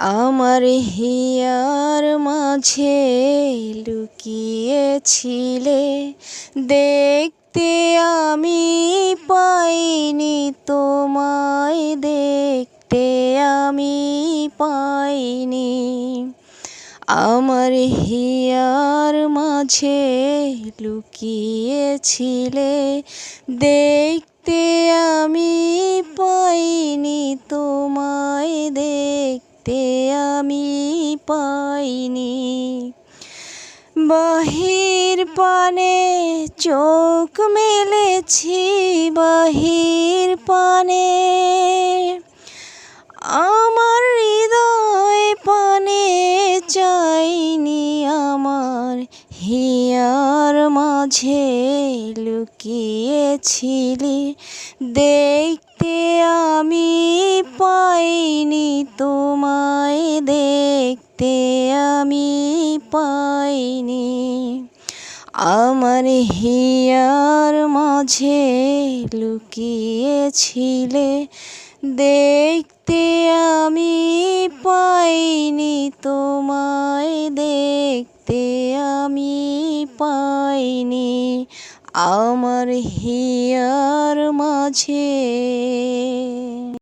আমার হিয়ার মাঝে লুকিয়েছিলে, দেখতে আমি পাইনি তোমায়, দেখতে আমি পাইনি। আমার হিয়ার মাঝে লুকিয়েছিলে, দেখতে আমি পাইনি তোমায়, দেখতে আমি পাইনি। বাহির পানে চোখ মেলেছি, বাহির পানে আমার হৃদয় পানে চাইনি। আমার হিয়ার মাঝে লুকিয়েছিলি, দেখতে আমি পাইনি তোমায়, দেখতে আমি পাইনি। আমার হিয়ার মাঝে লুকিয়েছিলে, দেখতে আমি পাইনি তোমায়, দেখতে আমি পাইনি। আমার হিয়ার মাঝে।